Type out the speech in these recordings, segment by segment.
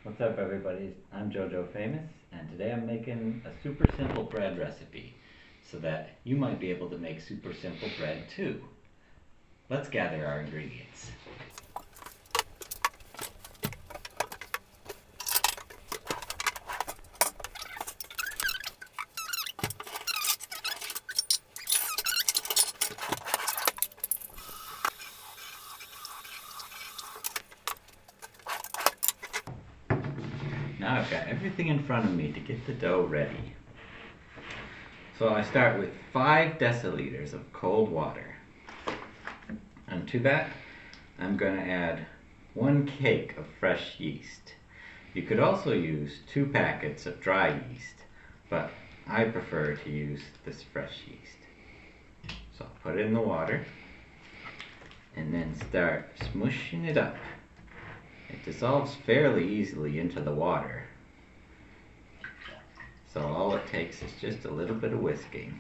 What's up, everybody? I'm Jojofamous, and today I'm making a super simple bread recipe so that you might be able to make super simple bread too. Let's gather our ingredients. Now I've got everything in front of me to get the dough ready. So I start with 5 deciliters of cold water. And to that, I'm going to add 1 cake of fresh yeast. You could also use 2 packets of dry yeast, but I prefer to use this fresh yeast. So I'll put it in the water and then start smushing it up. It dissolves fairly easily into the water, so all it takes is just a little bit of whisking.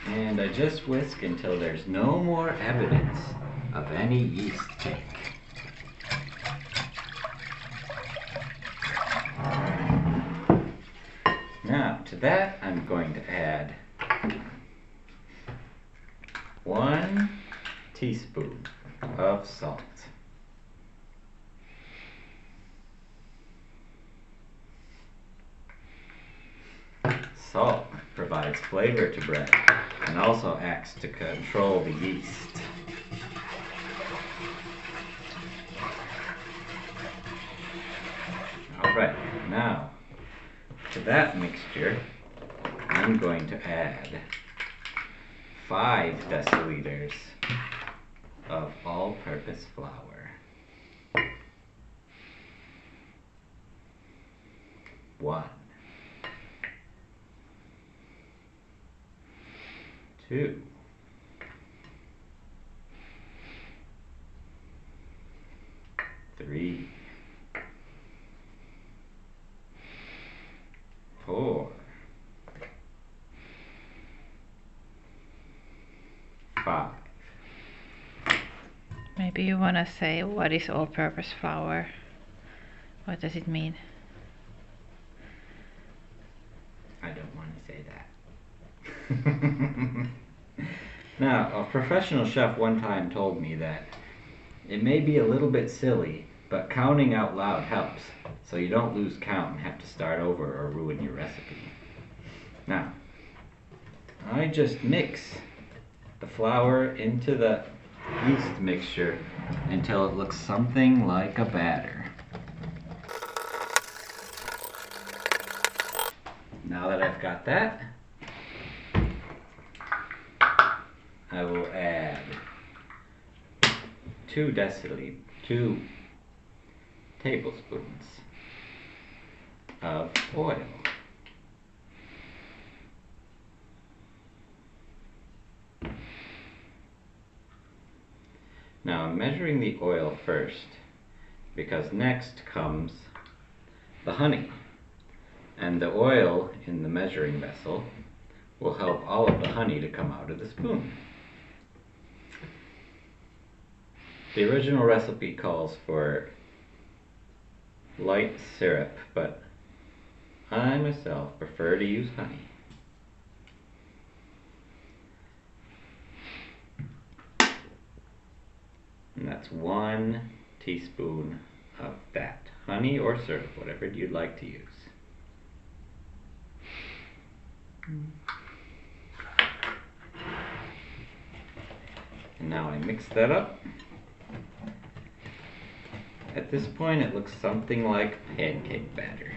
And I just whisk until there's no more evidence of any yeast cake. Now, to that, I'm going to add 1 teaspoon of salt. Salt provides flavor to bread and also acts to control the yeast. Alright, now to that mixture, I'm going to add 5 deciliters of all-purpose flour. 1, 2, 3, 4, 5. Maybe you want to say what is all-purpose flour? What does it mean? I don't want to say that. Now, a professional chef one time told me that it may be a little bit silly, but counting out loud helps, so you don't lose count and have to start over or ruin your recipe. Now, I just mix the flour into the yeast mixture until it looks something like a batter. Now that I've got that, I will add 2 tablespoons of oil. Now I'm measuring the oil first because next comes the honey, and the oil in the measuring vessel will help all of the honey to come out of the spoon. The original recipe calls for light syrup, but I myself prefer to use honey. And that's 1 teaspoon of that. Honey or syrup, whatever you'd like to use. And now I mix that up. At this point it looks something like pancake batter.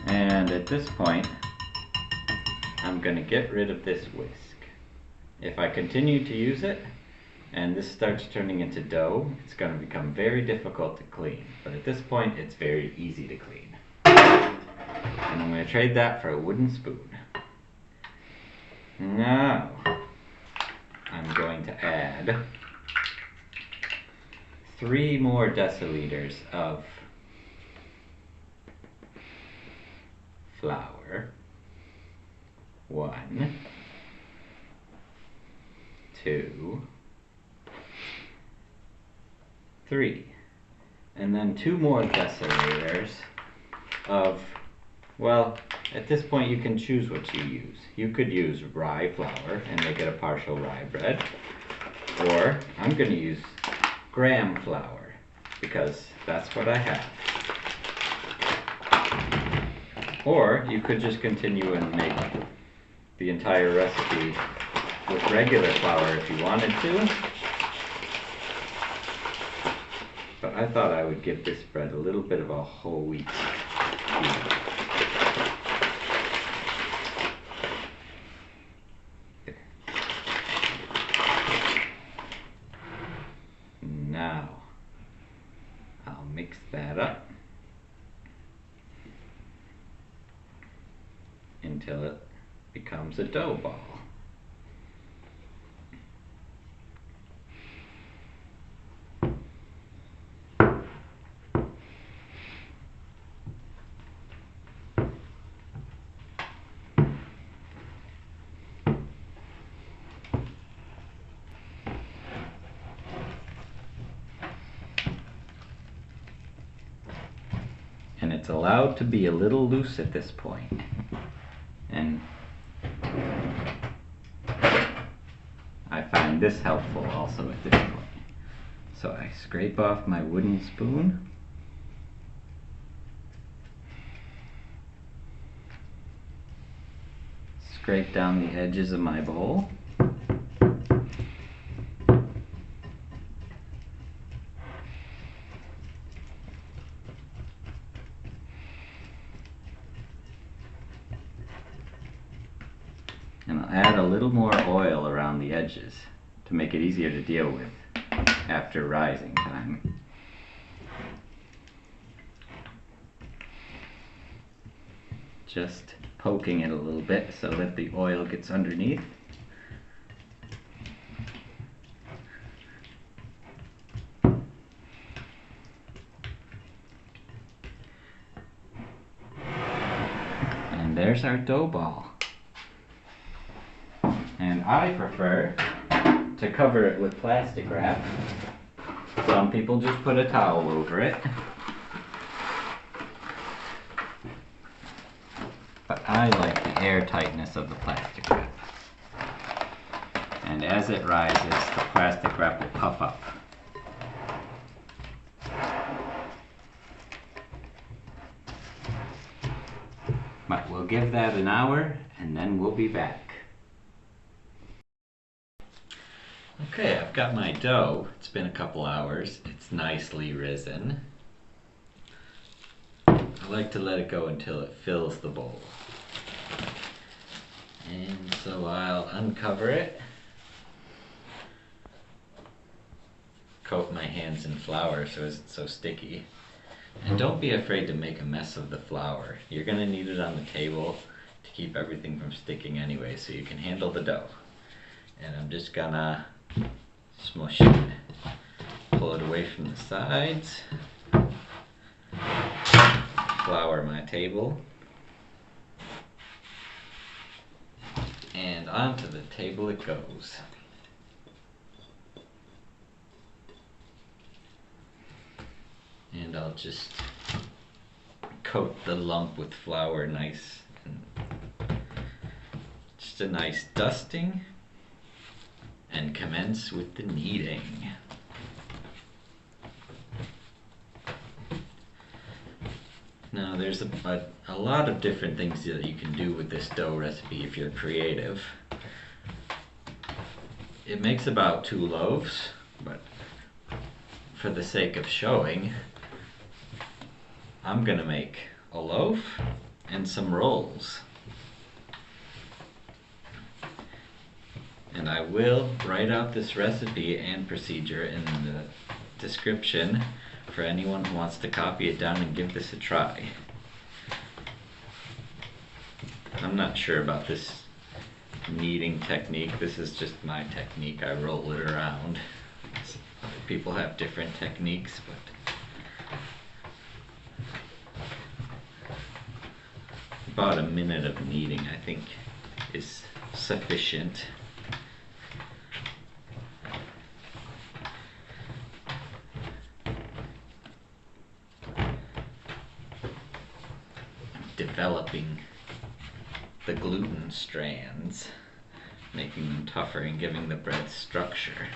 And at this point, I'm going to get rid of this whisk. If I continue to use it, and this starts turning into dough, it's going to become very difficult to clean. But at this point, it's very easy to clean. And I'm going to trade that for a wooden spoon. Now, I'm I'm going to add 3 more deciliters of flour. 1, 2, 3. And then 2 more deciliters of, well, at this point you can choose what you use. You could use rye flour and make it a partial rye bread, or I'm going to use graham flour because that's what I have. Or you could just continue and make the entire recipe with regular flour if you wanted to. But I thought I would give this bread a little bit of a whole wheat feel. Now, I'll mix that up until it becomes a dough ball. And it's allowed to be a little loose at this point. And I find this helpful also at this point. So I scrape off my wooden spoon. Scrape down the edges of my bowl. And I'll add a little more oil around the edges to make it easier to deal with after rising time. Just poking it a little bit so that the oil gets underneath. And there's our dough ball. And I prefer to cover it with plastic wrap. Some people just put a towel over it. But I like the air tightness of the plastic wrap. And as it rises, the plastic wrap will puff up. But we'll give that an hour and then we'll be back. Okay, I've got my dough. It's been a couple hours. It's nicely risen. I like to let it go until it fills the bowl. And so I'll uncover it, coat my hands in flour so it's so sticky. And don't be afraid to make a mess of the flour. You're going to need it on the table to keep everything from sticking anyway, so you can handle the dough. And I'm just gonna smush it, pull it away from the sides, flour my table, and onto the table it goes. And I'll just coat the lump with flour nice, and just a nice dusting, and commence with the kneading. Now there's a lot of different things that you can do with this dough recipe if you're creative. It makes about 2 loaves, but for the sake of showing, I'm gonna make a loaf and some rolls. And I will write out this recipe and procedure in the description for anyone who wants to copy it down and give this a try. I'm not sure about this kneading technique. This is just my technique. I roll it around. Other people have different techniques, but about a minute of kneading, I think, is sufficient. Developing the gluten strands, making them tougher and giving the bread structure.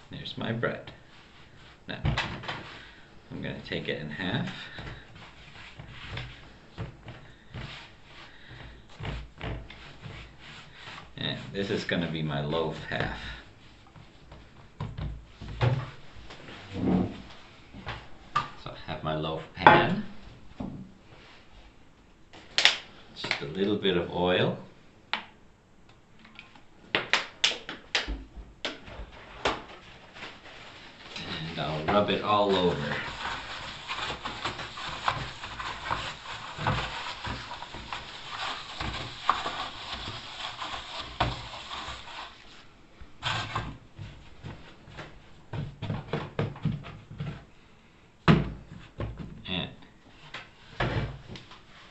There's my bread. Now, I'm going to take it in half. And this is going to be my loaf half. So I have my loaf pan. Just a little bit of oil. And I'll rub it all over.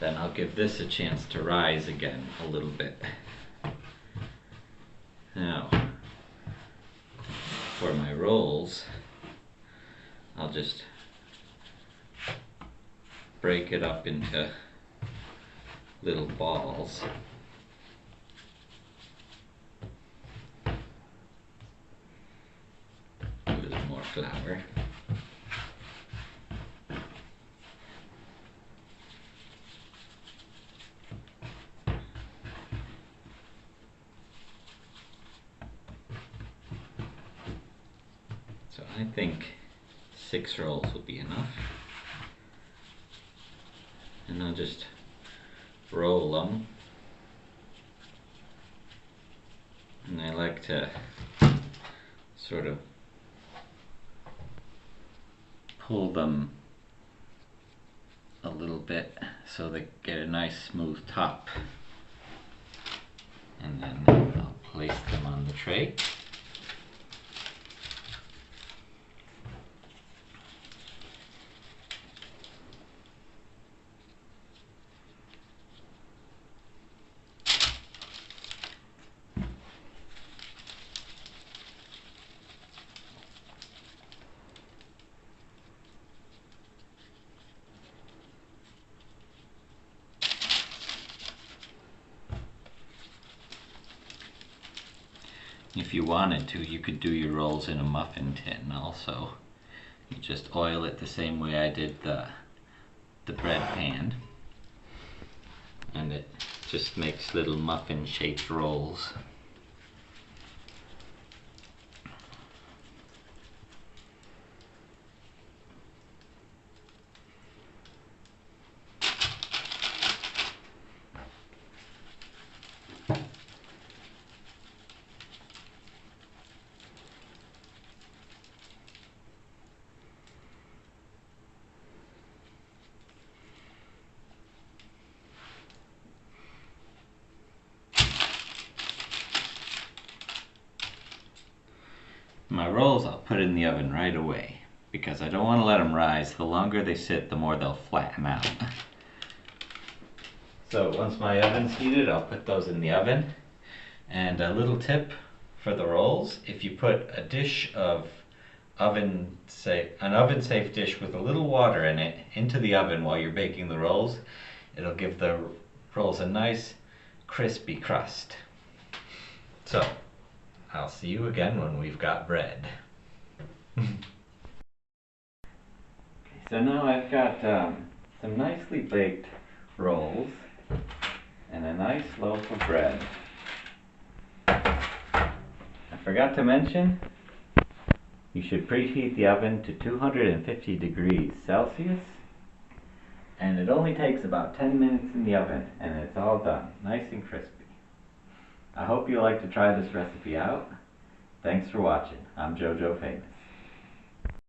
Then I'll give this a chance to rise again a little bit. Now, for my rolls, I'll just break it up into little balls. A little more flour. So I think 6 rolls will be enough. And I'll just roll them. And I like to sort of pull them a little bit so they get a nice smooth top. And then I'll place them on the tray. If you wanted to, you could do your rolls in a muffin tin also. You just oil it the same way I did the bread pan. And it just makes little muffin shaped rolls. My rolls I'll put in the oven right away because I don't want to let them rise. The longer they sit, the more they'll flatten out. So once my oven's heated, I'll put those in the oven. And a little tip for the rolls, if you put a dish of an oven-safe dish with a little water in it into the oven while you're baking the rolls, it'll give the rolls a nice crispy crust. So I'll see you again when we've got bread. So now I've got some nicely baked rolls and a nice loaf of bread. I forgot to mention, you should preheat the oven to 250 degrees Celsius And it only takes about 10 minutes in the oven and it's all done, nice and crispy. I hope you'll like to try this recipe out. Thanks for watching. I'm Jojofamous.